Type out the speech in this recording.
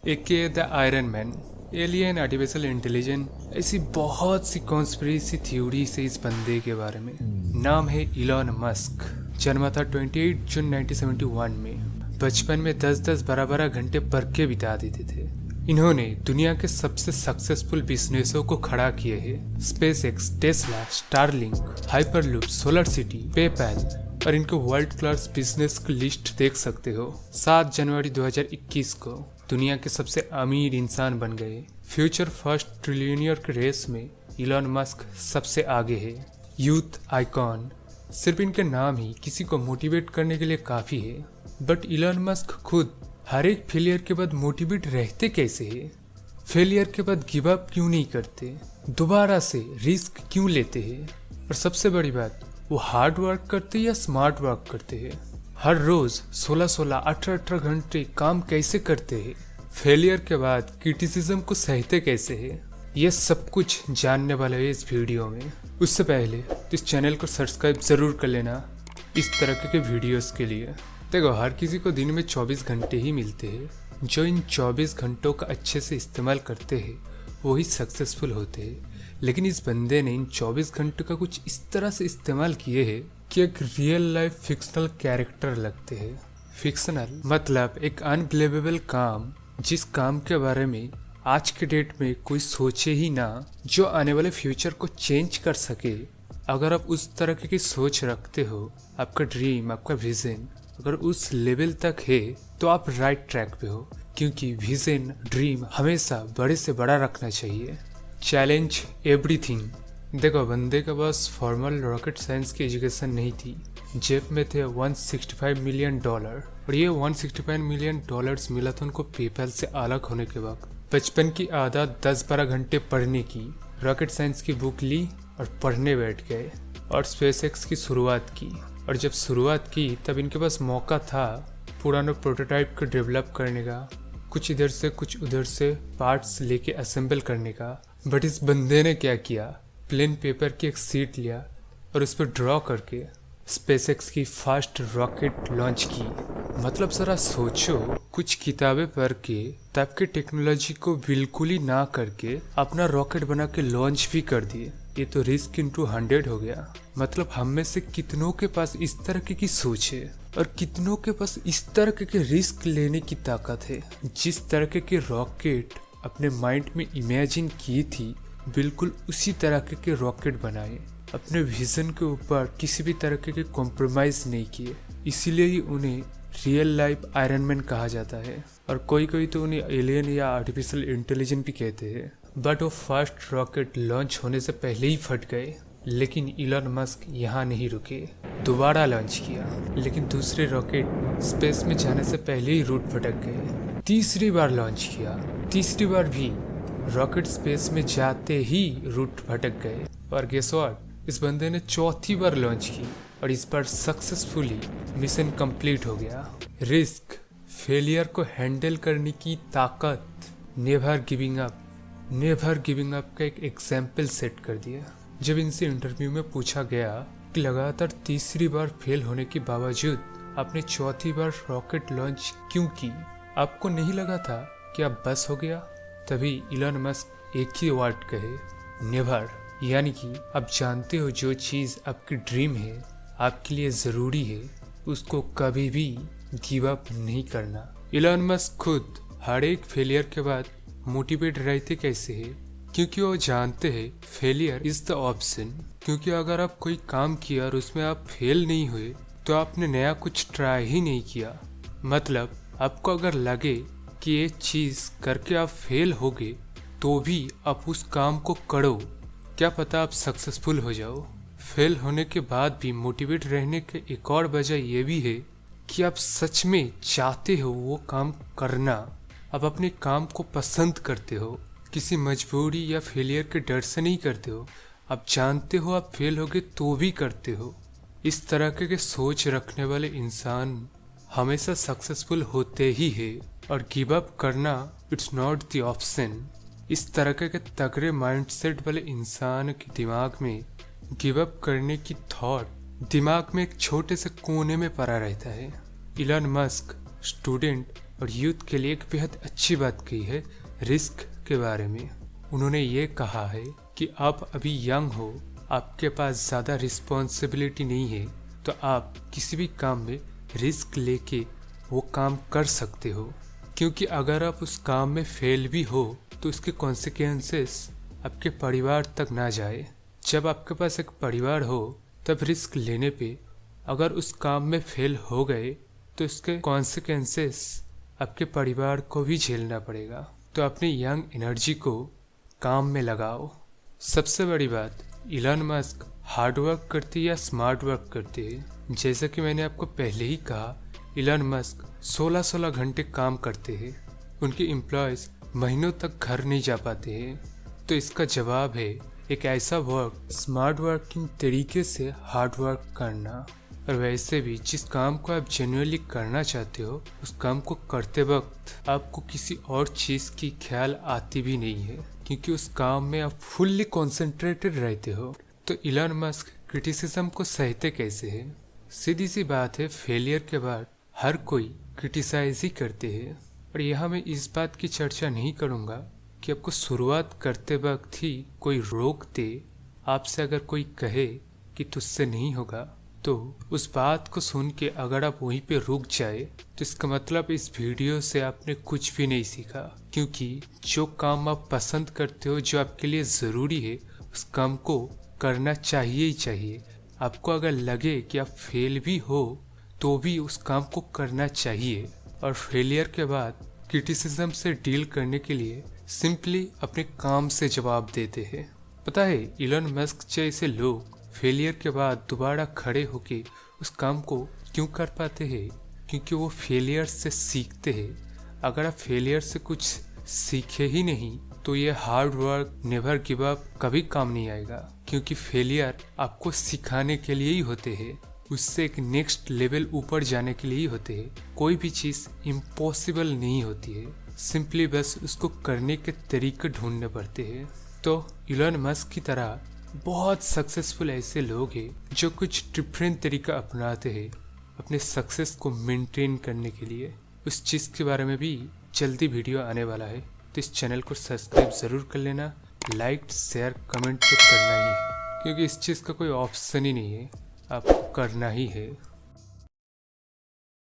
AK the iron man, alien, artificial intelligence, ऐसी बहुत सी conspiracy theory से इस बंदे के बारे में। नाम है इलॉन मस्क। जन्मा था 28 जून 1971 में। बचपन में 10-10 12-12 घंटे पढ़ के बिता देते थे। इन्होंने दुनिया के सबसे सक्सेसफुल बिजनेसों को खड़ा किए हैं। SpaceX, Tesla, Starlink, hyperloop, solar city, PayPal और इनके वर्ल्ड क्लास बिजनेस की लिस्ट देख सकते हो। 7 जनवरी 2021 को दुनिया के सबसे अमीर इंसान बन गए। फ्यूचर फर्स्ट ट्रिलियनियर के रेस में इलॉन मस्क सबसे आगे है। यूथ आइकॉन, सिर्फ इनके नाम ही किसी को मोटिवेट करने के लिए काफी है। बट इलॉन मस्क खुद हर एक फेलियर के बाद मोटिवेट रहते कैसे है? फेलियर के बाद गिव अप क्यों नहीं करते? दोबारा से रिस्क क्यों लेते हैं? और सबसे बड़ी बात, वो हार्ड वर्क करते या स्मार्ट वर्क करते हैं? हर रोज 16-16, 18-18 घंटे काम कैसे करते हैं? फेलियर के बाद क्रिटिसिज्म को सहते कैसे हैं? ये सब कुछ जानने वाले हैं इस वीडियो में। उससे पहले इस चैनल को सब्सक्राइब जरूर कर लेना इस तरह के वीडियोस के लिए। देखो, हर किसी को दिन में 24 घंटे ही मिलते हैं। जो इन 24 घंटों का अच्छे से इस्तेमाल करते हैं वही सक्सेसफुल होते हैं। लेकिन इस बंदे ने इन 24 घंटों का कुछ इस तरह से इस्तेमाल किए हैं कि एक रियल लाइफ फिक्शनल कैरेक्टर लगते हैं। फिक्शनल मतलब एक अनबिलीवेबल काम, जिस काम के बारे में आज के डेट में कोई सोचे ही ना, जो आने वाले फ्यूचर को चेंज कर सके। अगर आप उस तरह की सोच रखते हो, आपका ड्रीम, आपका विजन अगर उस लेवल तक है तो आप राइट ट्रैक पे हो। क्योंकि विजन, ड्रीम हमेशा बड़े से बड़ा रखना चाहिए। Challenge everything. देखो, बंदे के पास फॉर्मल रॉकेट साइंस की एजुकेशन नहीं थी। जेब में थे $165 मिलियन और ये $165 मिलियन मिला था उनको पेपैल से अलग होने के बाद। बचपन की आदत 10-12 घंटे पढ़ने की, रॉकेट साइंस की बुक ली और पढ़ने बैठ गए और स्पेसएक्स की शुरुआत की। और जब शुरुआत की तब इनके पास मौका था पुराने प्रोटोटाइप को डेवलप करने का, कुछ इधर से कुछ उधर से पार्ट्स लेके असेंबल करने का। बट इस बंदे ने क्या किया, प्लेन पेपर की एक शीट लिया और उस पर ड्रॉ करके स्पेसएक्स की फास्ट रॉकेट लॉन्च की। मतलब जरा सोचो, कुछ किताबें पढ़ के तब के टेक्नोलॉजी को बिल्कुल ही ना करके अपना रॉकेट बना के लॉन्च भी कर दिए। ये तो रिस्क इनटू 100 हो गया। मतलब हम में से कितनों के पास इस तरह की सोच है और कितनों के पास इस तरह के रिस्क लेने की ताकत है। जिस तरह के रॉकेट अपने माइंड में इमेजिन की थी, बिल्कुल उसी तरह के रॉकेट बनाए। अपने विजन के ऊपर किसी भी तरह के कॉम्प्रोमाइज नहीं किए। इसीलिए ही उन्हें रियल लाइफ आयरन मैन कहा जाता है। और कोई कोई तो उन्हें एलियन या आर्टिफिशियल इंटेलिजेंस भी कहते हैं। बट वो फर्स्ट रॉकेट लॉन्च होने से पहले ही फट गए। लेकिन इलॉन मस्क यहाँ नहीं रुके, दोबारा लॉन्च किया। लेकिन दूसरे रॉकेट स्पेस में जाने से पहले ही रूट भटक गए। तीसरी बार लॉन्च किया, तीसरी बार भी रॉकेट स्पेस में जाते ही रूट भटक गए। और गेस व्हाट, इस बंदे ने चौथी बार लॉन्च की और इस बार सक्सेसफुली मिशन कंप्लीट हो गया। रिस्क, फेलियर को हैंडल करने की ताकत, never giving up, never giving up का एक एग्जाम्पल सेट कर दिया। जब इनसे इंटरव्यू में पूछा गया कि लगातार तीसरी बार फेल होने के बावजूद आपने चौथी बार रॉकेट लॉन्च क्यों की, आपको नहीं लगा था कि अब बस हो गया? तभी इलॉन मस्क एक ही वर्ड कहे, नेवर। यानी कि आप जानते हो जो चीज़ आपकी ड्रीम है, आपके लिए ज़रूरी है, उसको कभी भी गिव अप नहीं करना। इलॉन मस्क खुद हर एक फेलियर के बाद मोटिवेट रहते कैसे है? क्योंकि वो जानते हैं फेलियर इज द ऑप्शन। क्योंकि अगर आप कोई काम किया और उसमें आप फेल नहीं हुए तो आपने नया कुछ ट्राई ही नहीं किया। मतलब आपको अगर लगे कि ये चीज़ करके आप फेल होगे तो भी आप उस काम को करो, क्या पता आप सक्सेसफुल हो जाओ। फेल होने के बाद भी मोटिवेट रहने के एक और वजह ये भी है कि आप सच में चाहते हो वो काम करना। आप अपने काम को पसंद करते हो, किसी मजबूरी या फेलियर के डर से नहीं करते हो। आप जानते हो आप फेल होगे तो भी करते हो। इस तरह के सोच रखने वाले इंसान हमेशा सक्सेसफुल होते ही है। और गिव अप करना इट्स नॉट द ऑप्शन। इस तरह के तगड़े माइंडसेट वाले इंसान के दिमाग में गिव अप करने की थॉट दिमाग में एक छोटे से कोने में पड़ा रहता है। इलॉन मस्क स्टूडेंट और यूथ के लिए एक बेहद अच्छी बात कही है रिस्क के बारे में। उन्होंने ये कहा है कि आप अभी यंग हो, आपके पास ज़्यादा रिस्पॉन्सिबिलिटी नहीं है, तो आप किसी भी काम में रिस्क लेके वो काम कर सकते हो, क्योंकि अगर आप उस काम में फेल भी हो तो उसके कॉन्सिक्वेंसेस आपके परिवार तक ना जाए। जब आपके पास एक परिवार हो तब रिस्क लेने पे अगर उस काम में फेल हो गए तो उसके कॉन्सिक्वेंसेस आपके परिवार को भी झेलना पड़ेगा। तो अपनी यंग एनर्जी को काम में लगाओ। सबसे बड़ी बात, इलॉन मस्क हार्ड वर्क करते या स्मार्ट वर्क करते हैं। जैसा कि मैंने आपको पहले ही कहा, इलॉन मस्क 16-16 घंटे काम करते हैं। उनके एम्प्लॉयज़ महीनों तक घर नहीं जा पाते हैं। तो इसका जवाब है एक ऐसा वर्क, स्मार्ट वर्किंग तरीके से हार्ड वर्क करना। और वैसे भी जिस काम को आप जेन्युइनली करना चाहते हो उस काम को करते वक्त आपको किसी और चीज़ की ख्याल आती भी नहीं है, क्योंकि उस काम में आप फुल्ली कॉन्सेंट्रेटेड रहते हो। तो इलॉन मस्क क्रिटिसिज्म को सहते कैसे हैं? सीधी सी बात है, फेलियर के बाद हर कोई क्रिटिसाइज ही करते हैं। और यहाँ मैं इस बात की चर्चा नहीं करूँगा कि आपको शुरुआत करते वक्त ही कोई रोक दे। आपसे अगर कोई कहे कि तुझसे नहीं होगा तो उस बात को सुन के अगर आप वहीं पे रुक जाए तो इसका मतलब इस वीडियो से आपने कुछ भी नहीं सीखा, क्योंकि जो काम आप पसंद करते हो, जो आपके लिए ज़रूरी है, उस काम को करना चाहिए ही चाहिए। आपको अगर लगे कि आप फेल भी हो तो भी उस काम को करना चाहिए। और फेलियर के बाद क्रिटिसिज्म से डील करने के लिए सिंपली अपने काम से जवाब देते हैं। पता है, इलॉन मस्क जैसे लोग फेलियर के बाद दोबारा खड़े होके उस काम को क्यों कर पाते हैं? क्योंकि वो फेलियर से सीखते हैं। अगर आप फेलियर से कुछ सीखे ही नहीं तो ये hard work, never give up कभी काम नहीं आएगा, क्योंकि फेलियर आपको सिखाने के लिए ही होते हैं, उससे एक नेक्स्ट लेवल ऊपर जाने के लिए ही होते हैं। कोई भी चीज़ इम्पॉसिबल नहीं होती है, सिंपली बस उसको करने के तरीके ढूंढने पड़ते हैं। तो इलॉन मस्क की तरह बहुत सक्सेसफुल ऐसे लोग हैं जो कुछ डिफरेंट तरीका अपनाते हैं अपने सक्सेस को मेंटेन करने के लिए। उस चीज़ के बारे में भी जल्दी वीडियो आने वाला है, तो इस चैनल को सब्सक्राइब ज़रूर कर लेना। लाइक, शेयर, कमेंट तो करना ही है, क्योंकि इस चीज़ का कोई ऑप्शन ही नहीं है, आपको करना ही है।